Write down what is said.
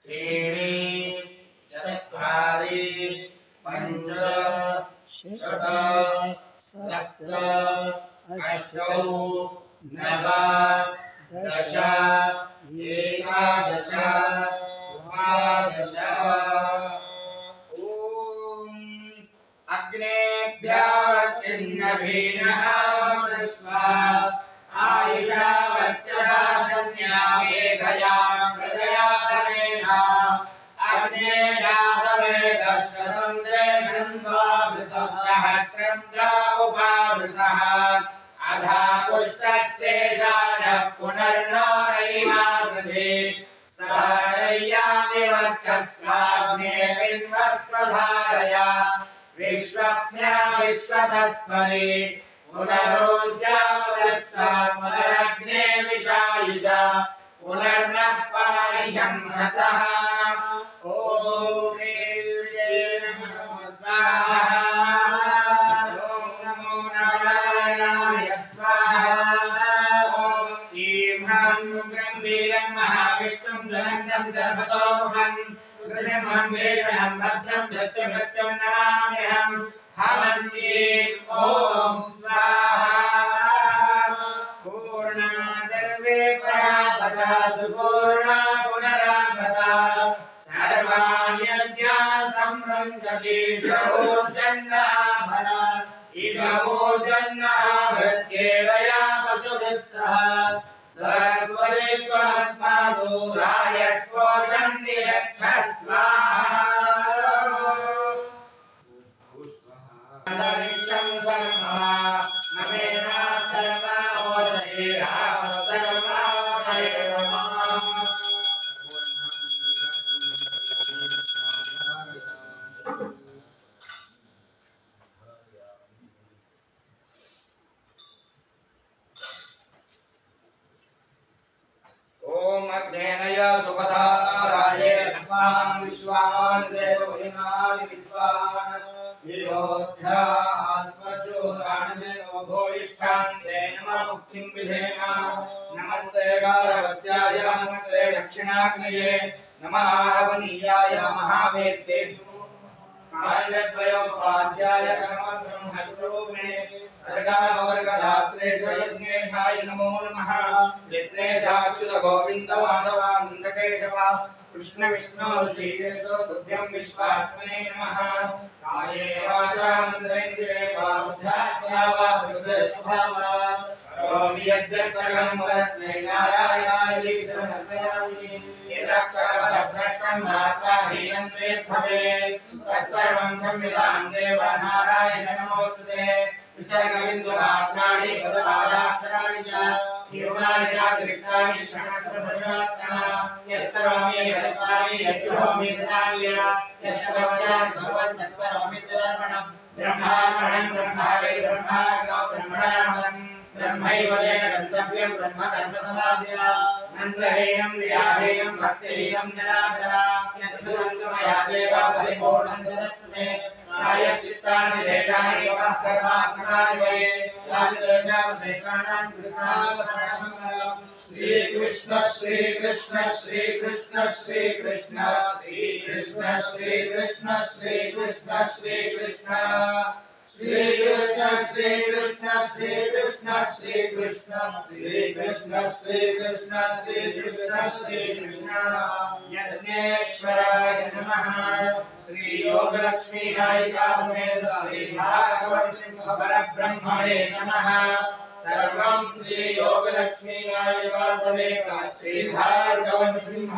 त्रीणि चत्वारि पञ्च षट् सप्त अष्टौ नव दश एकादश द्वादश अग्नेभ्यः आयुषा वर्चसा संज्ञा मेधया प्रजया तमेधा अग्नेयादवेदः शतन्द्रे सन्ध्वावृतः सहस्रं च उपावृतः अधा पुष्टस्येषाणः पुनर्नो नैवावृधे सहरय्यानिवर्तस्वाग्ने बिन्वस्वधारया विश्वप्स्या विश्वतस्परे पुनरोज्जावृत्सा पुनरग्ने विशायुषा पुनर्नः पाह्यं हसः ॐ श्रीं नमः स्वाहा ॐ नमो नारायणाय स्वाहा ॐ ह्रीं ह्रां उग्रं वीरं महाविष्णुं ज्वलन्तं सर्वतोमुखं नृसिंहं भीषणं भद्रं धृत्यमृत्युं नमाम्यहं हवन्तीं ॐ स्वाहा पूर्णादर्वे परापदा सुपूर्णा पुनरापदा सर्वाण्यज्ञान संरञ्जति षोर्जन्नाभरा इषवोर्जन्नाभृत्येवया पशुभिः सह सरस्वती त्वमस्मासु रायस्पोषं निरक्षस्व अंतरिक्षं सर्वमा नमेना सर्वा ओषधीरा सर्वा ओम अग्नेय सुपधाराये अस्मान् विश्वान् देवहिनानि विद्वान् विरोध्या आस्मज्योदानमेनो भूयिष्ठान् ते नमः मुक्तिं विधेम नमस्ते गारवत्याय नमस्ते दक्षिणाग्नये नमः हवनीयाय महावेद्ये काण्डद्वयोपाध्याय ब्रह्मस्वरूपिणे सर्गानवर्गधात्रे जयज्ञेशाय नमो नमः विघ्नेशाच्युत गोविन्द माधवानन्दकेशव कृष्ण विष्णु श्रीकेशव तुभ्यं विश्वात्मने नमः काये वाचा मनसेन्द्रिये वा बुद्ध्यात्मना वा प्रकृते स्वभावा करोमि यद्यत् सकलं परस्मै नारायणाय समर्पयामि यदक्षरपदभ्रष्टं मात्राहीनं भवेत् तत्सर्वं संविदां देव नारायण नमोस्तुते विसर्गबिन्दुमात्राणि पदपादाक्षराणि च न्यूनानि चातिरिक्तानि क्षणस्वपशात्मना यत्करोमि यदस्वामि यज्जुहोमि तदान्य यत्तपस्यामि भगवन् तत्करोमि तदर्पणम् ब्रह्मार्पणम् ब्रह्मावै ब्रह्माग्नौ ब्रह्मणाहवम् ब्रह्मैव तेन गन्तव्यं ब्रह्मकर्मसमाधिना मन्त्रहीनं क्रियाहीनं भक्तिहीनं जनार्दन यद्भुजङ्गमया देव परिपूर्णं तदस्तुते आयश्चित्तानि शेषानि योगः कर्मात्मकानि वै यानि देशावशेषाणां कृष्णावशरणमङ्गलम् श्रीकृष्ण श्रीकृष्ण श्रीकृष्ण श्रीकृष्ण श्रीकृष्ण श्रीकृष्ण श्रीकृष्ण श्रीकृष्ण श्रीकृष्ण श्रीकृष्ण श्रीकृष्ण श्रीकृष्ण श्रीकृष्ण श्रीकृष्ण श्रीकृष्ण श्रीकृष्ण यज्ञेश्वराय नमः श्री योगलक्ष्मी नायिका समेत श्री भागवत सिंह परब्रह्मणे नमः सर्वं श्री योगलक्ष्मी नायिका समेत श्री भागवत सिंह